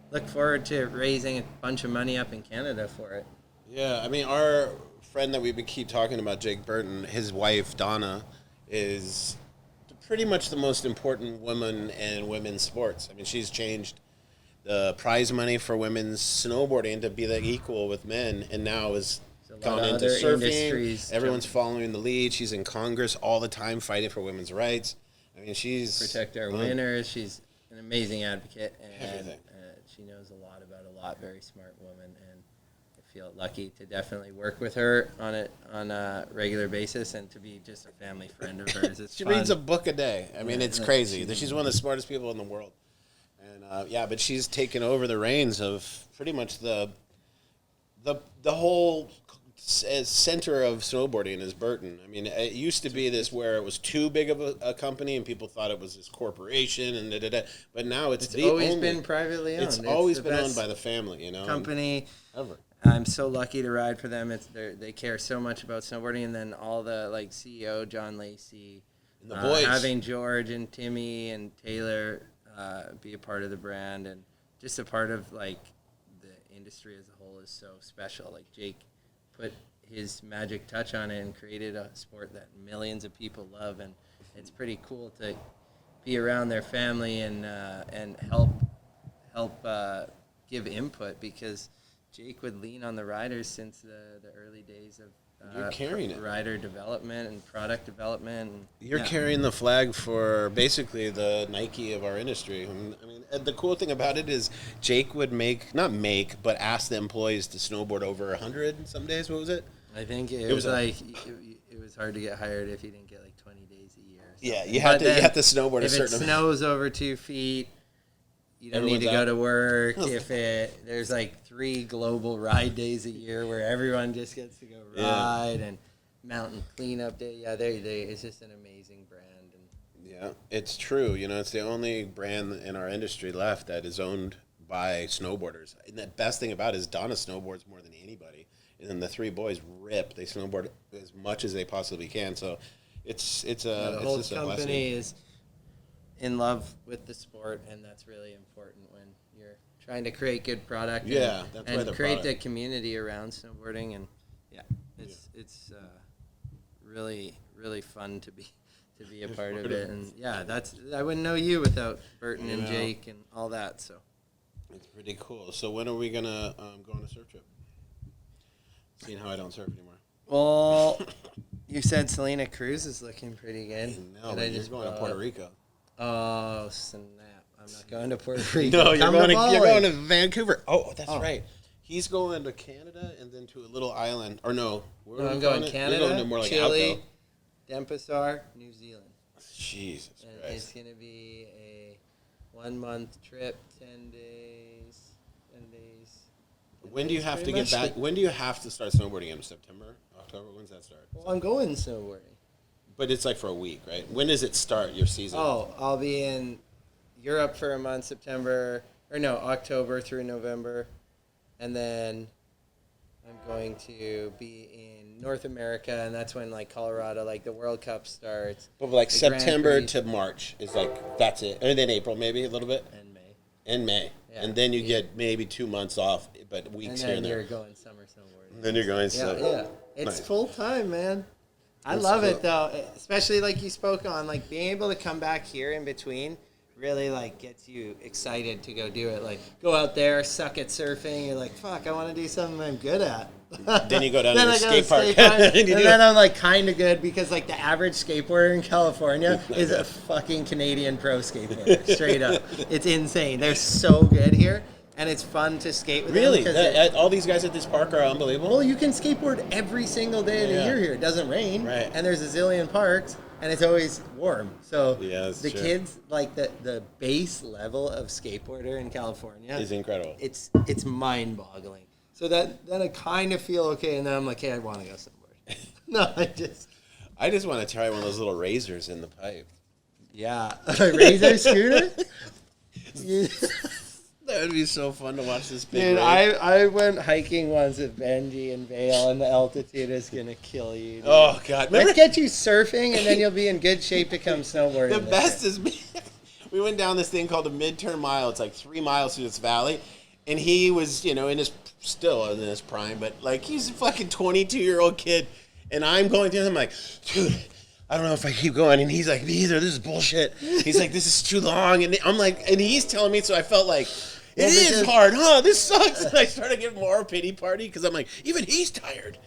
Speaker 3: look forward to raising a bunch of money up in Canada for it.
Speaker 2: Yeah, I mean, our friend that we keep talking about, Jake Burton, his wife, Donna, is pretty much the most important woman in women's sports. I mean, she's changed the prize money for women's snowboarding to be like equal with men, and now is gone into surfing. Everyone's following the lead. She's in Congress all the time fighting for women's rights. I mean, she's...
Speaker 3: Protect our winners. She's an amazing advocate. And
Speaker 2: everything.
Speaker 3: She knows a lot about a lot. Very smart woman, and I feel lucky to definitely work with her on a regular basis, and to be just a family friend of hers. It's
Speaker 2: she
Speaker 3: fun.
Speaker 2: reads a book a day. I mean, it's crazy. She's one of the smartest people in the world. And but she's taken over the reins of pretty much the whole center of snowboarding is Burton. I mean, it used to be this where it was too big of a company and people thought it was this corporation and da-da-da. But now it's
Speaker 3: always been privately owned.
Speaker 2: It's always been owned by the family, you know.
Speaker 3: Company.
Speaker 2: Ever.
Speaker 3: I'm so lucky to ride for them. They care so much about snowboarding, and then all the like CEO John Lacey,
Speaker 2: and the boys,
Speaker 3: having George and Timmy and Taylor be a part of the brand, and just a part of like the industry as a whole is so special. Like Jake put his magic touch on it and created a sport that millions of people love, and it's pretty cool to be around their family and help give input, because Jake would lean on the riders since the early days of
Speaker 2: you're carrying it.
Speaker 3: Rider development and product development.
Speaker 2: You're carrying the flag for basically the Nike of our industry. I mean, the cool thing about it is Jake would but ask the employees to snowboard over 100 some days. What was it?
Speaker 3: I think it was hard to get hired if you didn't get like 20 days a year.
Speaker 2: Yeah, you have to snowboard a certain
Speaker 3: amount. If it snows over 2 feet, you don't need to go to work. There's like 3 global ride days a year where everyone just gets to go ride, and mountain cleanup day. Yeah, it's just an amazing brand.
Speaker 2: Yeah, it's true. You know, it's the only brand in our industry left that is owned by snowboarders. And the best thing about it is Donna snowboards more than anybody. And then the 3 boys rip. They snowboard as much as they possibly can. So it's
Speaker 3: the whole company is in love with the sport, and that's really important when you're trying to create good product. And create the community around snowboarding, and it's really really fun to be a part of it. And I wouldn't know you without Burton and Jake and all that. So
Speaker 2: it's pretty cool. So when are we gonna go on a surf trip? Seeing how I don't surf anymore.
Speaker 3: Well, you said Selena Cruz is looking pretty good.
Speaker 2: No, but you're going to Puerto Rico.
Speaker 3: Oh, snap. I'm not going to Puerto Rico.
Speaker 2: No, you're going to Vancouver. Oh, that's right. He's going to Canada and then to a little island. Or no.
Speaker 3: I'm going to Canada,
Speaker 2: we're going to more like
Speaker 3: Chile, Denpasar, New Zealand.
Speaker 2: Jesus
Speaker 3: and
Speaker 2: Christ.
Speaker 3: It's going to be a 1-month trip, 10 days.
Speaker 2: When do you have to get back? When do you have to start snowboarding in September, October? When's that start?
Speaker 3: Well, I'm going snowboarding.
Speaker 2: But it's like for a week, right? When does it start, your season?
Speaker 3: Oh, I'll be in Europe for a month, October through November. And then I'm going to be in North America, and that's when, like, Colorado, like, the World Cup starts.
Speaker 2: But, like, September to March is, like, that's it. And then April, maybe, a little bit? And May. Yeah. And then you get maybe 2 months off, but weeks here and there.
Speaker 3: And then you're going summer snowboarding.
Speaker 2: Then you're going
Speaker 3: Yeah. It's full time, man. I love it, though, especially like you spoke on, like being able to come back here in between really like gets you excited to go do it. Like go out there, suck at surfing. You're like, fuck, I want to do something I'm good at.
Speaker 2: Then you go down to the skate park.
Speaker 3: and then I'm like kind of good because like the average skateboarder in California is a fucking Canadian pro skateboarder, straight up. It's insane. They're so good here. and it's fun to skate with
Speaker 2: Really?
Speaker 3: them.
Speaker 2: All these guys at this park are unbelievable?
Speaker 3: Well, you can skateboard every single day of the year here. It doesn't rain,
Speaker 2: right?
Speaker 3: And there's a zillion parks, and it's always warm. So the
Speaker 2: true.
Speaker 3: kids, like the base level of skateboarder in California
Speaker 2: is incredible.
Speaker 3: It's mind-boggling. So then I kind of feel okay, and then I'm like, hey, I want to go snowboard. No,
Speaker 2: I just want to try one of those little razors in the pipe.
Speaker 3: Yeah, a razor scooter.
Speaker 2: That would be so fun to watch this big.
Speaker 3: Dude, I went hiking once with Benji and Vale, and the altitude is gonna kill you. Dude.
Speaker 2: Oh God!
Speaker 3: Let's get you surfing, and then you'll be in good shape to come snowboarding.
Speaker 2: The best is we went down this thing called the Midterm Mile. It's like 3 miles through this valley, and he was, in his prime, but like he's a fucking 22-year-old kid, and I'm going through. I'm like, dude, I don't know if I keep going, and he's like, me either. This is bullshit. He's like, this is too long, and I'm like, and he's telling me, so I felt like. It is hard, huh? This sucks. And I started getting more pity party because I'm like, even he's tired.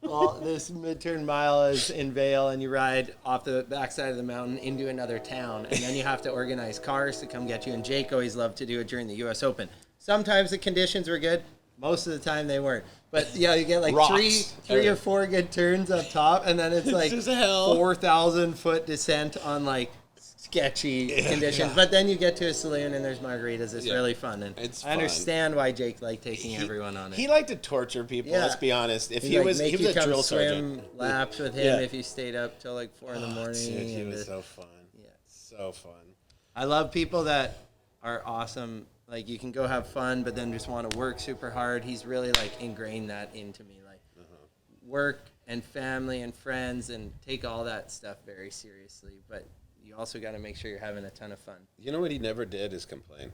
Speaker 3: Well, this Midterm Mile is in Vale, and you ride off the backside of the mountain into another town, and then you have to organize cars to come get you. And Jake always loved to do it during the U.S. Open. Sometimes the conditions were good. Most of the time they weren't. But yeah, you get like three or four good turns up top, and then it's like 4,000 foot descent on like sketchy conditions. Yeah. But then you get to a saloon and there's margaritas. It's really fun. And
Speaker 2: it's
Speaker 3: I understand why Jake liked taking everyone on it.
Speaker 2: He liked to torture people, let's be honest. If he was a drill sergeant.
Speaker 3: Swim laps with him if you stayed up till like 4 in the morning.
Speaker 2: Dude, he was so fun. Yeah. So fun.
Speaker 3: I love people that are awesome. Like you can go have fun, but then just want to work super hard. He's really like ingrained that into me. Like work and family and friends, and take all that stuff very seriously. But you also got to make sure you're having a ton of fun.
Speaker 2: You know what he never did is complain.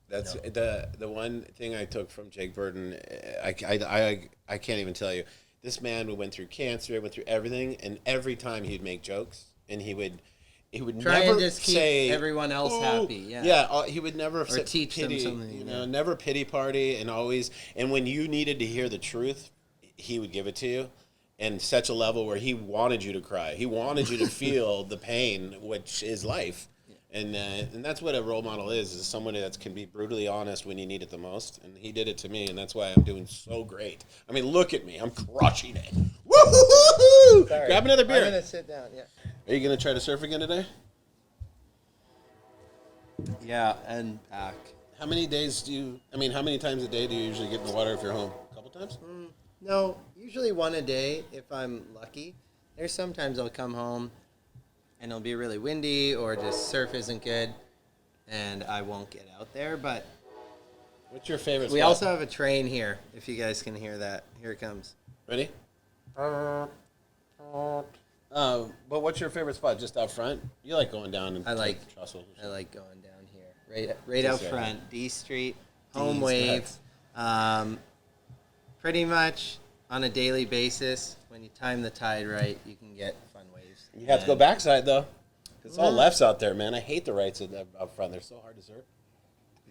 Speaker 2: That's the one thing I took from Jake Burton. I can't even tell you. This man went through cancer, went through everything, and every time he'd make jokes, and he would
Speaker 3: try
Speaker 2: never
Speaker 3: and just keep
Speaker 2: say
Speaker 3: everyone else happy.
Speaker 2: He would never
Speaker 3: teach
Speaker 2: pity,
Speaker 3: them something.
Speaker 2: never pity party, and always. And when you needed to hear the truth, he would give it to you. And such a level where he wanted you to cry. He wanted you to feel the pain, which is life. And that's what a role model is someone that can be brutally honest when you need it the most. And he did it to me, and that's why I'm doing so great. I mean, look at me. I'm crushing it. Woo-hoo-hoo-hoo! Grab another beer.
Speaker 3: I'm going to sit down,
Speaker 2: Are you going to try to surf again today?
Speaker 3: Yeah, and back.
Speaker 2: How many times a day do you usually get in the water if you're home? A couple times?
Speaker 3: No, usually one a day if I'm lucky. There's sometimes I'll come home and it'll be really windy or just surf isn't good and I won't get out there. But
Speaker 2: what's your favorite
Speaker 3: we
Speaker 2: spot?
Speaker 3: also have a train here, if you guys can hear that. Here it comes.
Speaker 2: Ready? But what's your favorite spot? Just out front? You like going down and Trussell?
Speaker 3: I like going down here. Right out front. D Street, home wave. Pretty much on a daily basis, when you time the tide right, you can get fun waves.
Speaker 2: You have to go backside, though. It's all lefts out there, man. I hate the rights up front. They're so hard to surf.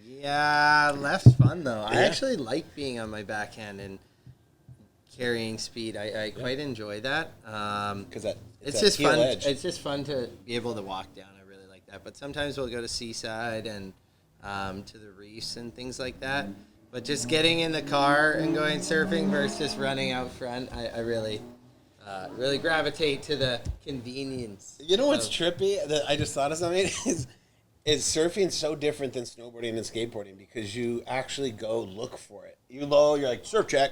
Speaker 3: Yeah, left's fun, though. I actually like being on my backhand and carrying speed. I quite enjoy that.
Speaker 2: Because
Speaker 3: it's just fun. Edge. It's just fun to be able to walk down. I really like that. But sometimes we'll go to Seaside and to the reefs and things like that. But just getting in the car and going surfing versus just running out front, I really gravitate to the convenience.
Speaker 2: You know what's trippy? That I just thought of something is surfing so different than snowboarding and skateboarding because you actually go look for it. You're like, surf check.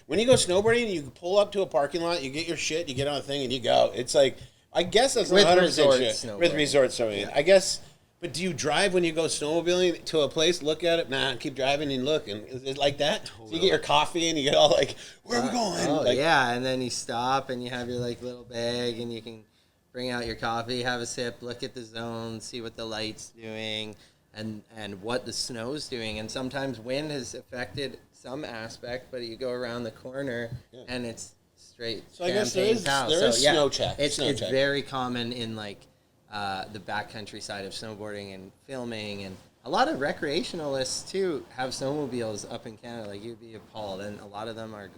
Speaker 2: When you go snowboarding, you pull up to a parking lot, you get your shit, you get on a thing, and you go. It's like, I guess that's not 100% shit. With resort snowboarding. Yeah. I guess. But do you drive when you go snowmobiling to a place, look at it, keep driving and look? And is it like that? Totally. So you get your coffee and you get all like, where are we going?
Speaker 3: And then you stop and you have your like little bag and you can bring out your coffee, have a sip, look at the zone, see what the light's doing and what the snow's doing. And sometimes wind has affected some aspect, but you go around the corner and it's straight.
Speaker 2: So I guess there is snow check.
Speaker 3: It's very common in like the backcountry side of snowboarding and filming, and a lot of recreationalists too have snowmobiles up in Canada. Like you'd be appalled, and a lot of them are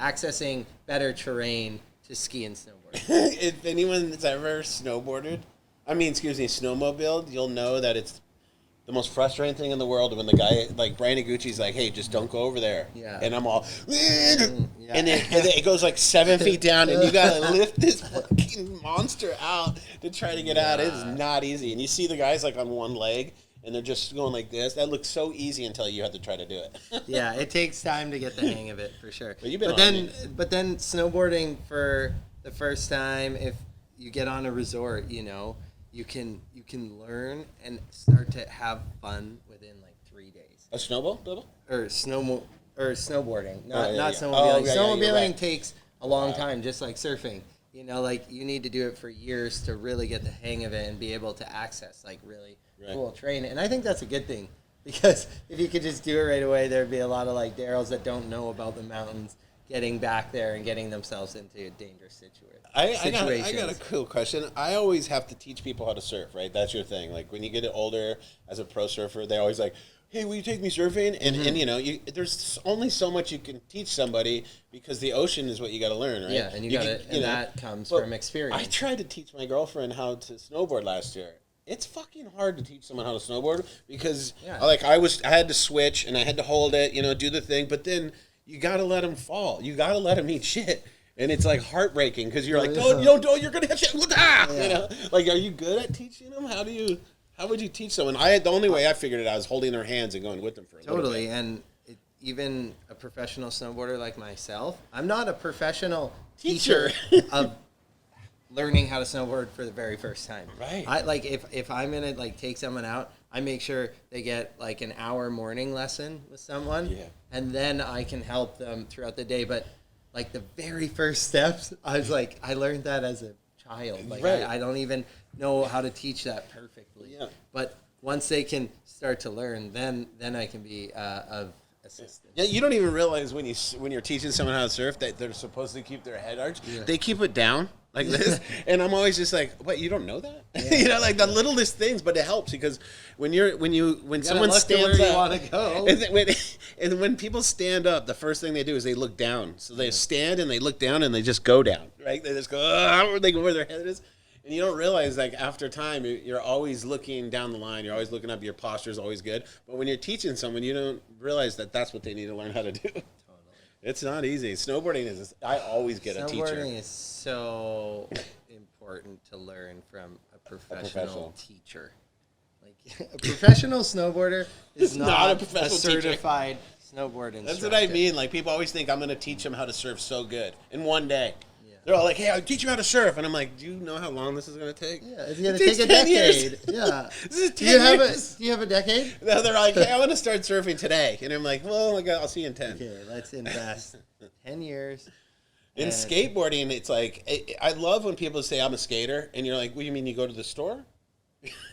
Speaker 3: accessing better terrain to ski and snowboard.
Speaker 2: If anyone's ever snowmobiled, you'll know that the most frustrating thing in the world when the guy, like Brian Iguchi's like, hey, just don't go over there.
Speaker 3: Yeah.
Speaker 2: And I'm all, and then it goes like 7 feet down, and you got to lift this fucking monster out to try to get out. It is not easy. And you see the guys like on one leg, and they're just going like this. That looks so easy until you have to try to do it.
Speaker 3: Yeah, it takes time to get the hang of it, for sure.
Speaker 2: But
Speaker 3: then snowboarding for the first time, if you get on a resort, you know, you can learn and start to have fun within like 3 days.
Speaker 2: A snowball?
Speaker 3: Or snowboarding. Not
Speaker 2: yeah.
Speaker 3: snowmobiling.
Speaker 2: Oh, yeah,
Speaker 3: Snowmobiling
Speaker 2: right.
Speaker 3: takes a long time, just like surfing. You know, like you need to do it for years to really get the hang of it and be able to access like really cool training. And I think that's a good thing, because if you could just do it right away, there'd be a lot of like Darryls that don't know about the mountains getting back there and getting themselves into a dangerous situation.
Speaker 2: I got a cool question. I always have to teach people how to surf, right? That's your thing. Like when you get older as a pro surfer, they always like, hey, will you take me surfing? And you know, there's only so much you can teach somebody, because the ocean is what you got to learn, right?
Speaker 3: Yeah, and that comes from experience.
Speaker 2: I tried to teach my girlfriend how to snowboard last year. It's fucking hard to teach someone how to snowboard, because like I had to switch and I had to hold it, you know, do the thing, but then you got to let them fall. You got to let them eat shit. And it's like heartbreaking, because you're like, don't, you're going to hit shit. You know, like, are you good at teaching them? How would you teach someone? The only way I figured it out is holding their hands and going with them for a little bit.
Speaker 3: Totally. And even a professional snowboarder like myself, I'm not a professional teacher of learning how to snowboard for the very first time.
Speaker 2: Right.
Speaker 3: I like if I'm gonna like take someone out, I make sure they get like an hour morning lesson with someone, and then I can help them throughout the day. But like the very first steps, I learned that as a child. Like I don't even know how to teach that perfectly. Yeah. But once they can start to learn, then I can be of assistance.
Speaker 2: Yeah, you don't even realize when you're teaching someone how to surf that they're supposed to keep their head arched. Yeah. They keep it down like this, and I'm always just like, "What? You don't know that?" Yeah. You know, like the littlest things, but it helps, because when someone stands up, you want to go. And when people stand up, the first thing they do is they look down. So they stand and they look down and they just go down, right? They just go, they go where their head is. And you don't realize, like, after time, you're always looking down the line. You're always looking up. Your posture is always good. But when you're teaching someone, you don't realize that that's what they need to learn how to do. Totally. It's not easy. Snowboarding is, I always get a teacher.
Speaker 3: Snowboarding is so important to learn from a professional teacher. Like, a professional snowboarder is not a certified snowboard instructor.
Speaker 2: That's what I mean. Like, people always think I'm going to teach them how to surf so good in one day. They're all like, hey, I'll teach you how to surf. And I'm like, do you know how long this is going to take?
Speaker 3: Yeah, it's going to take a decade. Years. Yeah.
Speaker 2: This is 10 years.
Speaker 3: Do you have a decade?
Speaker 2: No, they're like, hey, I want to start surfing today. And I'm like, well, I'll see you in 10.
Speaker 3: Okay, let's invest 10 years.
Speaker 2: In skateboarding, it's like, I love when people say I'm a skater. And you're like, what do you mean, you go to the store?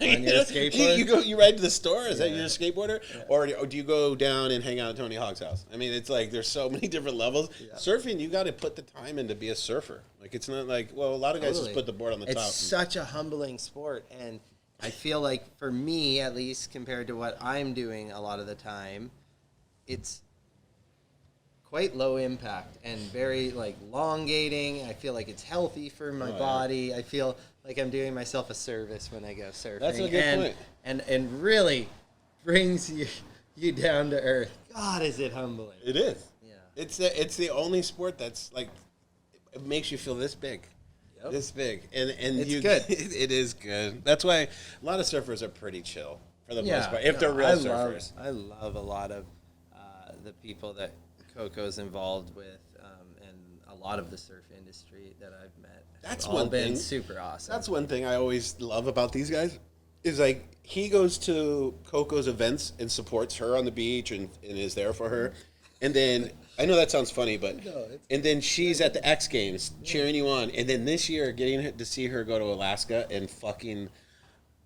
Speaker 3: On your skateboard?
Speaker 2: You ride to the store? Is that you're a skateboarder? Yeah. Or do you go down and hang out at Tony Hawk's house? I mean, it's like there's so many different levels. Yeah. Surfing, you got to put the time in to be a surfer. Like, it's not like, well, a lot of guys just put the board on the top.
Speaker 3: It's such a humbling sport. And I feel like, for me, at least, compared to what I'm doing a lot of the time, it's quite low impact and very, like, elongating. I feel like it's healthy for my body. Yeah. I feel like I'm doing myself a service when I go surfing.
Speaker 2: That's a good point.
Speaker 3: And really brings you down to earth. God, is it humbling.
Speaker 2: It is.
Speaker 3: Yeah.
Speaker 2: It's the only sport that's, like, it makes you feel this big. Yep. This big. And
Speaker 3: it's good.
Speaker 2: It is good. That's why a lot of surfers are pretty chill for the most part, if they're real surfers.
Speaker 3: I love a lot of the people that Coco's involved with, and a lot of the surf industry that I've met.
Speaker 2: That's
Speaker 3: all been super awesome.
Speaker 2: That's one thing I always love about these guys, is like he goes to Coco's events and supports her on the beach and is there for her. And then, I know that sounds funny, but and then she's at the X Games cheering you on. And then this year, getting to see her go to Alaska and fucking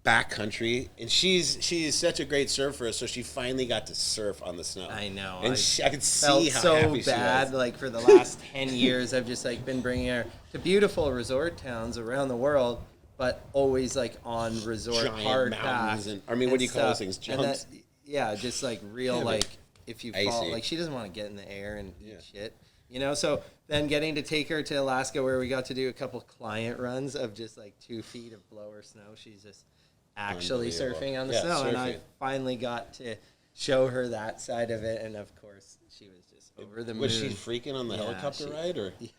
Speaker 2: backcountry, and she's such a great surfer, so she finally got to surf on the snow.
Speaker 3: I know,
Speaker 2: and I could see how
Speaker 3: so
Speaker 2: happy
Speaker 3: bad.
Speaker 2: She was.
Speaker 3: Like, for the last 10 years, I've just like been bringing her to beautiful resort towns around the world, but always like on resort
Speaker 2: giant
Speaker 3: hard
Speaker 2: mountains.
Speaker 3: path.
Speaker 2: What do you call those things? Jumps.
Speaker 3: Just like real, like if you fall, like she doesn't want to get in the air and eat shit. You know, so then getting to take her to Alaska, where we got to do a couple client runs of just like 2 feet of blower snow. She's just actually surfing on the snow.
Speaker 2: Surfing.
Speaker 3: And I finally got to show her that side of it. And of course, she was just over the moon.
Speaker 2: Was she freaking on the helicopter ride? Or
Speaker 3: Yeah.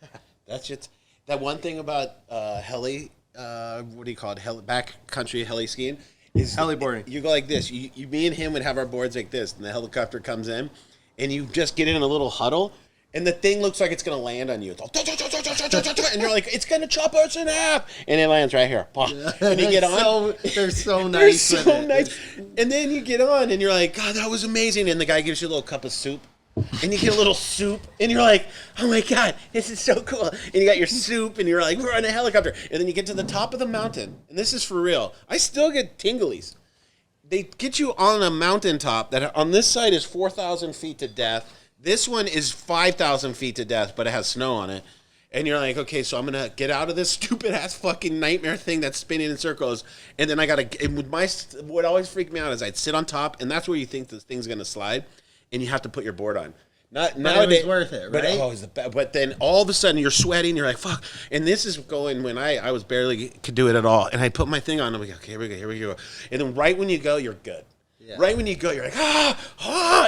Speaker 2: That's just that one thing about heli. What do you call it? Backcountry heli skiing. Is
Speaker 3: Heliboarding.
Speaker 2: You go like this. Me and him would have our boards like this, and the helicopter comes in, and you just get in a little huddle, and the thing looks like it's gonna land on you. It's all, and you're like, it's gonna chop us in half, and it lands right here. And you get on.
Speaker 3: They're so nice.
Speaker 2: They're so nice. And then you get on, and you're like, God, that was amazing. And the guy gives you a little cup of soup. And you get a little soup, and you're like, oh my God, this is so cool. And you got your soup, and you're like, we're on a helicopter. And then you get to the top of the mountain, and this is for real. I still get tinglies. They get you on a mountaintop that on this side is 4,000 feet to death. This one is 5,000 feet to death, but it has snow on it. And you're like, okay, so I'm going to get out of this stupid-ass fucking nightmare thing that's spinning in circles. And then I got to, what always freaked me out is I'd sit on top, and that's where you think this thing's going to slide. And you have to put your board on.
Speaker 3: But it was worth it, right?
Speaker 2: But then all of a sudden you're sweating. You're like, fuck. And this is going when I was barely could do it at all. And I put my thing on. I'm like, okay, here we go. And then right when you go, you're good. Yeah. Right when you go, you're like,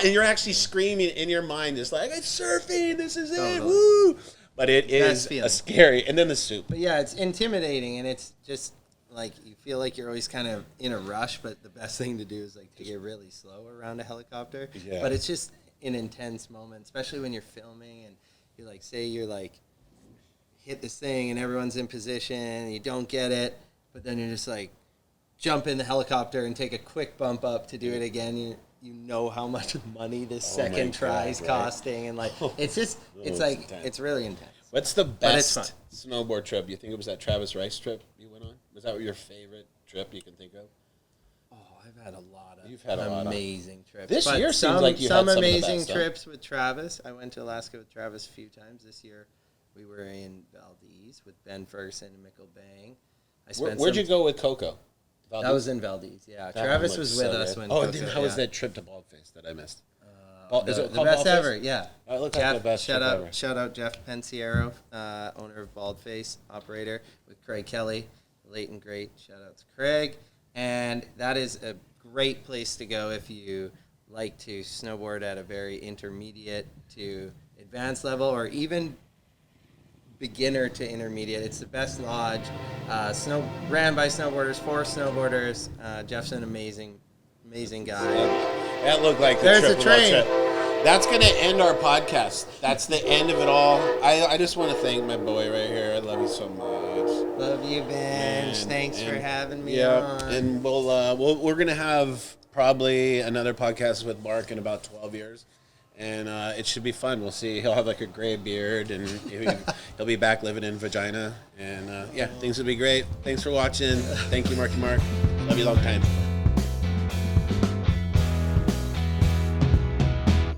Speaker 2: and you're actually screaming in your mind, just like, it's surfing. This is it. Woo. But it is a scary. And then the soup.
Speaker 3: But yeah, it's intimidating, and it's just like you feel like you're always kind of in a rush. But the best thing to do is like take it really slow around a helicopter. Yeah. But it's just an intense moment, especially when you're filming and you're like, say you're like hit this thing and everyone's in position and you don't get it, but then you're just like jump in the helicopter and take a quick bump up to do it again. You know how much money this second try is costing, and like it's just it's like intense. It's really intense.
Speaker 2: What's the best snowboard trip? You think it was that Travis Rice trip you went on? Was that your favorite trip you can think of?
Speaker 3: Oh, I've had a lot of
Speaker 2: amazing
Speaker 3: trips.
Speaker 2: This year seems like you had some
Speaker 3: amazing trips with Travis. I went to Alaska with Travis a few times. This year we were in Valdez with Ben Ferguson and Mikkel Bang.
Speaker 2: Where'd you go with Coco?
Speaker 3: Valdez? That was in Valdez, yeah. Travis was with us when
Speaker 2: Coco, then how was that trip to Baldface that I missed?
Speaker 3: Is it the best ever, yeah.
Speaker 2: It looks like the best trip ever.
Speaker 3: Shout out Jeff Pensiero, owner of Baldface, operator, with Craig Kelly, late and great. Shout out to Craig. And that is a great place to go if you like to snowboard at a very intermediate to advanced level, or even beginner to intermediate. It's the best lodge. Ran by snowboarders, for snowboarders. Jeff's an amazing guy.
Speaker 2: That looked like
Speaker 3: there's a train.
Speaker 2: That's going to end our podcast. That's the end of it all. I just want to thank my boy right here. I love you so much.
Speaker 3: Love you, Benj. Thanks for having me on.
Speaker 2: And we're going to have probably another podcast with Mark in about 12 years. And it should be fun. We'll see. He'll have like a gray beard, and he'll be back living in Vagina. And things will be great. Thanks for watching. Thank you, Marky Mark. Love you long time.